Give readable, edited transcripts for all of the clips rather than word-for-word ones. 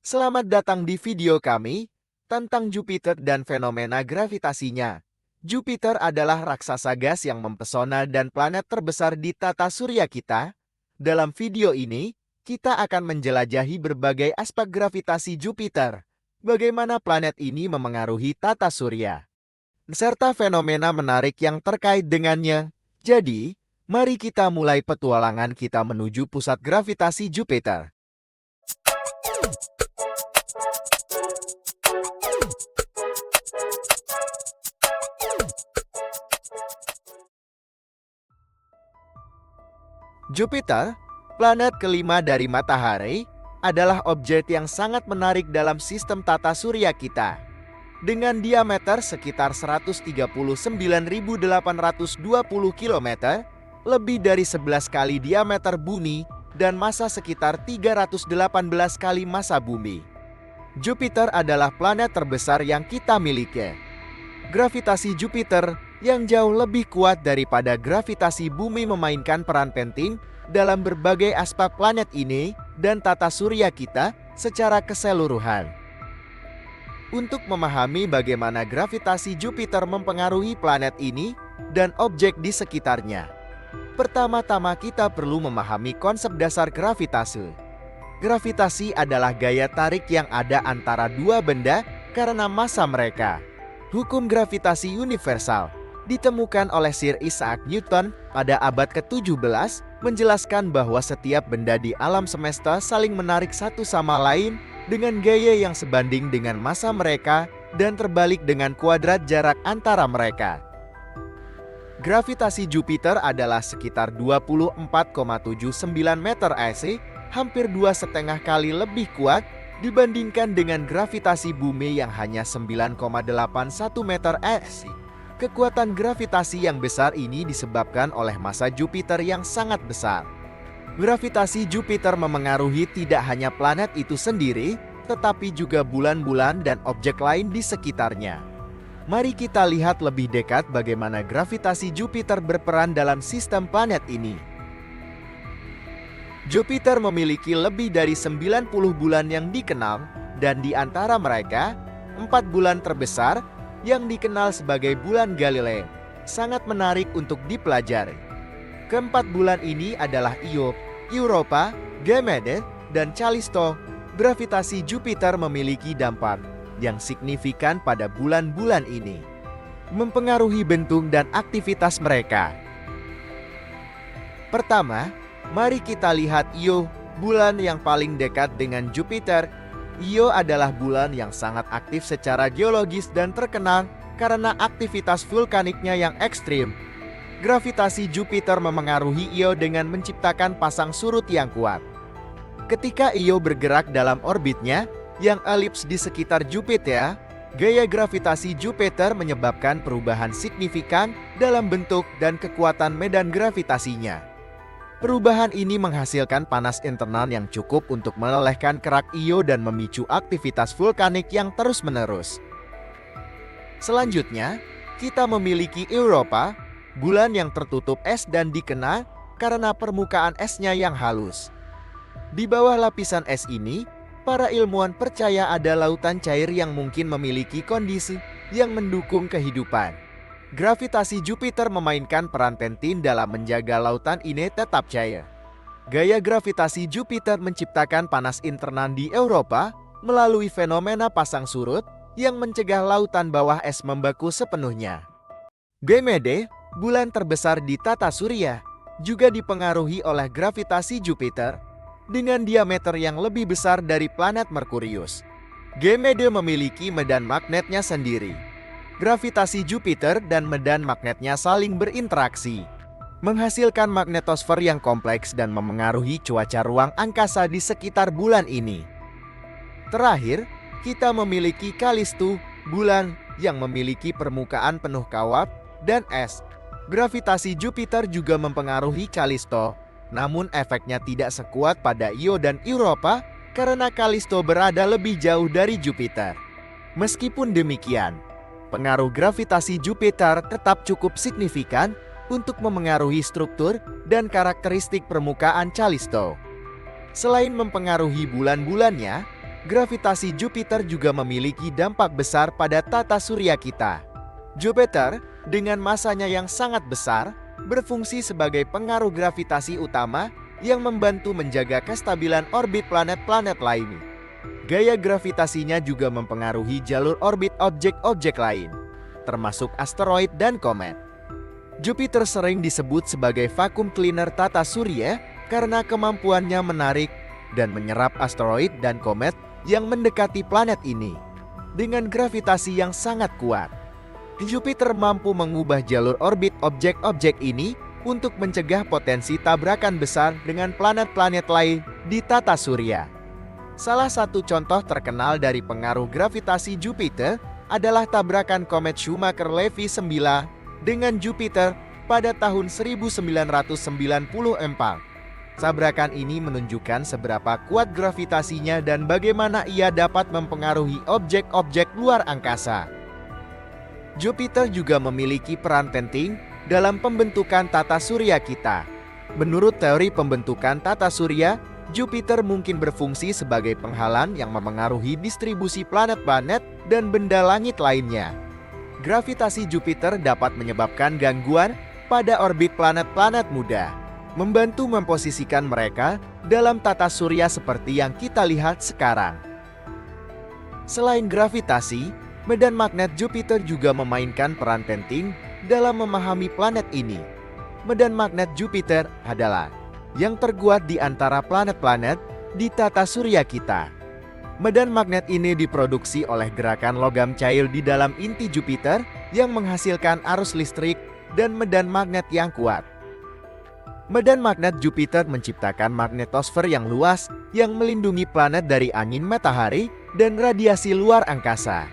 Selamat datang di video kami tentang Jupiter dan fenomena gravitasinya. Jupiter adalah raksasa gas yang mempesona dan planet terbesar di tata surya kita. Dalam video ini, kita akan menjelajahi berbagai aspek gravitasi Jupiter, bagaimana planet ini memengaruhi tata surya, serta fenomena menarik yang terkait dengannya. Jadi, mari kita mulai petualangan kita menuju pusat gravitasi Jupiter. Jupiter, planet kelima dari Matahari, adalah objek yang sangat menarik dalam sistem tata surya kita. Dengan diameter sekitar 139.820 km, lebih dari 11 kali diameter bumi, dan massa sekitar 318 kali massa bumi. Jupiter adalah planet terbesar yang kita miliki. Gravitasi Jupiter yang jauh lebih kuat daripada gravitasi bumi memainkan peran penting dalam berbagai aspek planet ini dan tata surya kita secara keseluruhan. Untuk memahami bagaimana gravitasi Jupiter mempengaruhi planet ini dan objek di sekitarnya, pertama-tama kita perlu memahami konsep dasar gravitasi. Gravitasi adalah gaya tarik yang ada antara dua benda karena massa mereka. Hukum gravitasi universal ditemukan oleh Sir Isaac Newton pada abad ke-17 menjelaskan bahwa setiap benda di alam semesta saling menarik satu sama lain dengan gaya yang sebanding dengan massa mereka dan terbalik dengan kuadrat jarak antara mereka. Gravitasi Jupiter adalah sekitar 24,79 meter EC, hampir 2,5 kali lebih kuat dibandingkan dengan gravitasi bumi yang hanya 9,81 meter EC. Kekuatan gravitasi yang besar ini disebabkan oleh massa Jupiter yang sangat besar. Gravitasi Jupiter memengaruhi tidak hanya planet itu sendiri, tetapi juga bulan-bulan dan objek lain di sekitarnya. Mari kita lihat lebih dekat bagaimana gravitasi Jupiter berperan dalam sistem planet ini. Jupiter memiliki lebih dari 90 bulan yang dikenal, dan di antara mereka, 4 bulan terbesar yang dikenal sebagai bulan Galileo sangat menarik untuk dipelajari. Keempat bulan ini adalah Io, Europa, Ganymede, dan Callisto. Gravitasi Jupiter memiliki dampak yang signifikan pada bulan-bulan ini, mempengaruhi bentuk dan aktivitas mereka. Pertama, mari kita lihat Io, bulan yang paling dekat dengan Jupiter. Io adalah bulan yang sangat aktif secara geologis dan terkenal karena aktivitas vulkaniknya yang ekstrim. Gravitasi Jupiter memengaruhi Io dengan menciptakan pasang surut yang kuat. Ketika Io bergerak dalam orbitnya yang elips di sekitar Jupiter, gaya gravitasi Jupiter menyebabkan perubahan signifikan dalam bentuk dan kekuatan medan gravitasinya. Perubahan ini menghasilkan panas internal yang cukup untuk melelehkan kerak Io dan memicu aktivitas vulkanik yang terus-menerus. Selanjutnya, kita memiliki Europa, bulan yang tertutup es dan dikenal karena permukaan esnya yang halus. Di bawah lapisan es ini, para ilmuwan percaya ada lautan cair yang mungkin memiliki kondisi yang mendukung kehidupan. Gravitasi Jupiter memainkan peran penting dalam menjaga lautan ini tetap cair. Gaya gravitasi Jupiter menciptakan panas internal di Europa melalui fenomena pasang surut yang mencegah lautan bawah es membeku sepenuhnya. Ganymede, bulan terbesar di tata surya, juga dipengaruhi oleh gravitasi Jupiter dengan diameter yang lebih besar dari planet Merkurius. Ganymede memiliki medan magnetnya sendiri. Gravitasi Jupiter dan medan magnetnya saling berinteraksi, menghasilkan magnetosfer yang kompleks dan memengaruhi cuaca ruang angkasa di sekitar bulan ini. Terakhir, kita memiliki Callisto, bulan yang memiliki permukaan penuh kawah dan es. Gravitasi Jupiter juga mempengaruhi Callisto, namun efeknya tidak sekuat pada Io dan Europa karena Callisto berada lebih jauh dari Jupiter. Meskipun demikian, pengaruh gravitasi Jupiter tetap cukup signifikan untuk memengaruhi struktur dan karakteristik permukaan Callisto. Selain mempengaruhi bulan-bulannya, Gravitasi Jupiter juga memiliki dampak besar pada tata surya kita. Jupiter, dengan masanya yang sangat besar, berfungsi sebagai pengaruh gravitasi utama yang membantu menjaga kestabilan orbit planet-planet lain. Gaya gravitasinya juga mempengaruhi jalur orbit objek-objek lain, termasuk asteroid dan komet. Jupiter sering disebut sebagai vacuum cleaner tata surya karena kemampuannya menarik dan menyerap asteroid dan komet yang mendekati planet ini dengan gravitasi yang sangat kuat. Jupiter mampu mengubah jalur orbit objek-objek ini untuk mencegah potensi tabrakan besar dengan planet-planet lain di tata surya. Salah satu contoh terkenal dari pengaruh gravitasi Jupiter adalah tabrakan komet Shoemaker-Levy 9 dengan Jupiter pada tahun 1994. Tabrakan ini menunjukkan seberapa kuat gravitasinya dan bagaimana ia dapat mempengaruhi objek-objek luar angkasa. Jupiter juga memiliki peran penting dalam pembentukan tata surya kita. Menurut teori pembentukan tata surya, Jupiter mungkin berfungsi sebagai penghalang yang memengaruhi distribusi planet-planet dan benda langit lainnya. Gravitasi Jupiter dapat menyebabkan gangguan pada orbit planet-planet muda, membantu memposisikan mereka dalam tata surya seperti yang kita lihat sekarang. Selain gravitasi, medan magnet Jupiter juga memainkan peran penting dalam memahami planet ini. Medan magnet Jupiter adalah yang terkuat di antara planet-planet di tata surya kita. Medan magnet ini diproduksi oleh gerakan logam cair di dalam inti Jupiter yang menghasilkan arus listrik dan medan magnet yang kuat. Medan magnet Jupiter menciptakan magnetosfer yang luas yang melindungi planet dari angin matahari dan radiasi luar angkasa.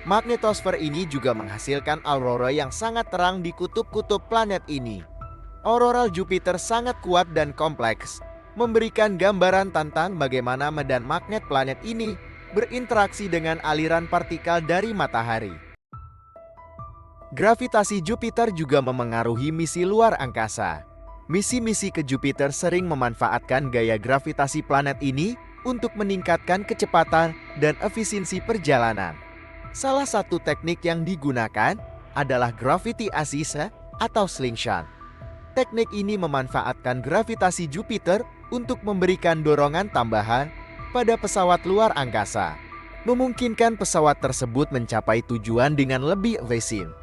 Magnetosfer ini juga menghasilkan aurora yang sangat terang di kutub-kutub planet ini. Aurora Jupiter sangat kuat dan kompleks, memberikan gambaran tentang bagaimana medan magnet planet ini berinteraksi dengan aliran partikel dari matahari. Gravitasi Jupiter juga memengaruhi misi luar angkasa. Misi-misi ke Jupiter sering memanfaatkan gaya gravitasi planet ini untuk meningkatkan kecepatan dan efisiensi perjalanan. Salah satu teknik yang digunakan adalah gravity assist atau slingshot. Teknik ini memanfaatkan gravitasi Jupiter untuk memberikan dorongan tambahan pada pesawat luar angkasa, memungkinkan pesawat tersebut mencapai tujuan dengan lebih efisien.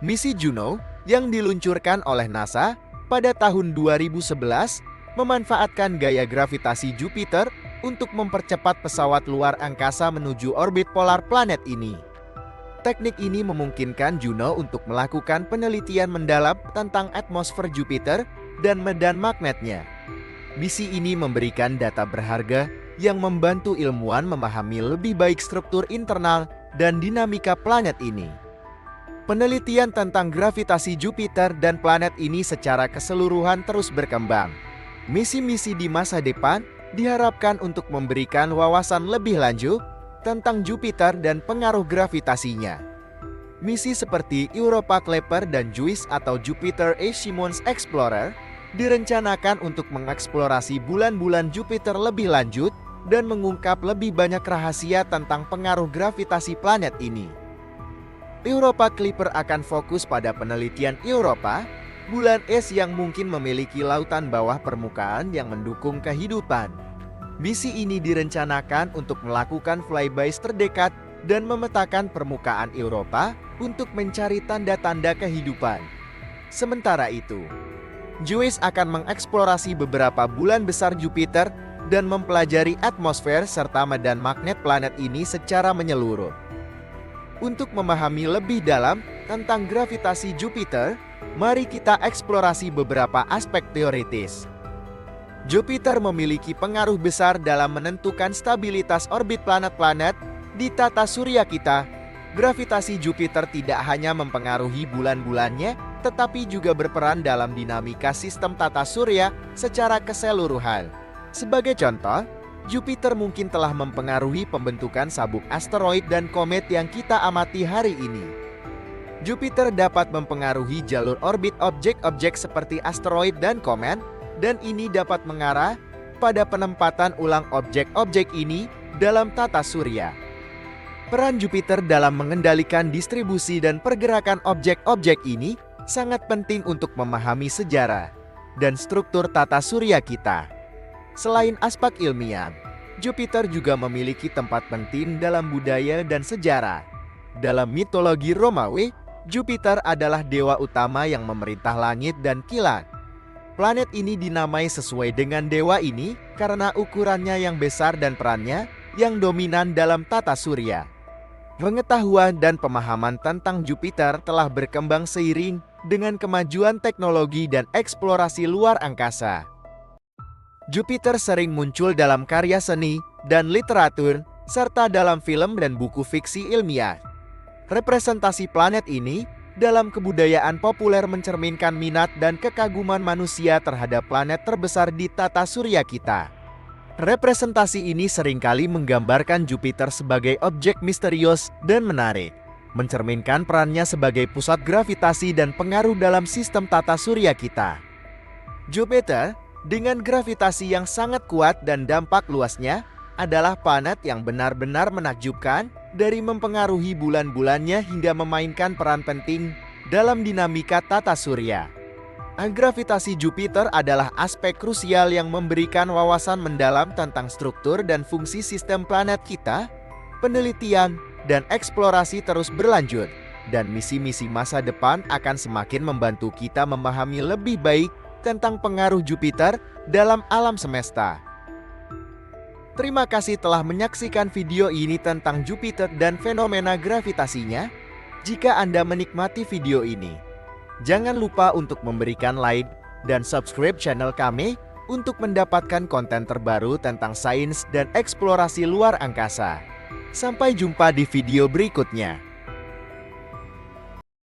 Misi Juno yang diluncurkan oleh NASA pada tahun 2011 memanfaatkan gaya gravitasi Jupiter untuk mempercepat pesawat luar angkasa menuju orbit polar planet ini. Teknik ini memungkinkan Juno untuk melakukan penelitian mendalam tentang atmosfer Jupiter dan medan magnetnya. Misi ini memberikan data berharga yang membantu ilmuwan memahami lebih baik struktur internal dan dinamika planet ini. Penelitian tentang gravitasi Jupiter dan planet ini secara keseluruhan terus berkembang. Misi-misi di masa depan diharapkan untuk memberikan wawasan lebih lanjut tentang Jupiter dan pengaruh gravitasinya. Misi seperti Europa Clipper dan JUICE atau Jupiter Achievement Explorer direncanakan untuk mengeksplorasi bulan-bulan Jupiter lebih lanjut dan mengungkap lebih banyak rahasia tentang pengaruh gravitasi planet ini. Europa Clipper akan fokus pada penelitian Europa, bulan es yang mungkin memiliki lautan bawah permukaan yang mendukung kehidupan. Misi ini direncanakan untuk melakukan flybys terdekat dan memetakan permukaan Europa untuk mencari tanda-tanda kehidupan. Sementara itu, JUICE akan mengeksplorasi beberapa bulan besar Jupiter dan mempelajari atmosfer serta medan magnet planet ini secara menyeluruh. Untuk memahami lebih dalam tentang gravitasi Jupiter, mari kita eksplorasi beberapa aspek teoritis. Jupiter memiliki pengaruh besar dalam menentukan stabilitas orbit planet-planet di tata surya kita. Gravitasi Jupiter tidak hanya mempengaruhi bulan-bulannya, tetapi juga berperan dalam dinamika sistem tata surya secara keseluruhan. Sebagai contoh, Jupiter mungkin telah mempengaruhi pembentukan sabuk asteroid dan komet yang kita amati hari ini. Jupiter dapat mempengaruhi jalur orbit objek-objek seperti asteroid dan komet, dan ini dapat mengarah pada penempatan ulang objek-objek ini dalam tata surya. Peran Jupiter dalam mengendalikan distribusi dan pergerakan objek-objek ini sangat penting untuk memahami sejarah dan struktur tata surya kita. Selain aspek ilmiah, Jupiter juga memiliki tempat penting dalam budaya dan sejarah. Dalam mitologi Romawi, Jupiter adalah dewa utama yang memerintah langit dan kilat. Planet ini dinamai sesuai dengan dewa ini karena ukurannya yang besar dan perannya yang dominan dalam tata surya. Pengetahuan dan pemahaman tentang Jupiter telah berkembang seiring dengan kemajuan teknologi dan eksplorasi luar angkasa. Jupiter sering muncul dalam karya seni dan literatur, serta dalam film dan buku fiksi ilmiah. Representasi planet ini dalam kebudayaan populer mencerminkan minat dan kekaguman manusia terhadap planet terbesar di tata surya kita. Representasi ini seringkali menggambarkan Jupiter sebagai objek misterius dan menarik, mencerminkan perannya sebagai pusat gravitasi dan pengaruh dalam sistem tata surya kita. Jupiter, dengan gravitasi yang sangat kuat dan dampak luasnya, adalah planet yang benar-benar menakjubkan dari mempengaruhi bulan-bulannya hingga memainkan peran penting dalam dinamika tata surya. Gravitasi Jupiter adalah aspek krusial yang memberikan wawasan mendalam tentang struktur dan fungsi sistem planet kita. Penelitian dan eksplorasi terus berlanjut, dan misi-misi masa depan akan semakin membantu kita memahami lebih baik tentang pengaruh Jupiter dalam alam semesta. Terima kasih telah menyaksikan video ini tentang Jupiter dan fenomena gravitasinya. Jika Anda menikmati video ini, jangan lupa untuk memberikan like dan subscribe channel kami untuk mendapatkan konten terbaru tentang sains dan eksplorasi luar angkasa. Sampai jumpa di video berikutnya.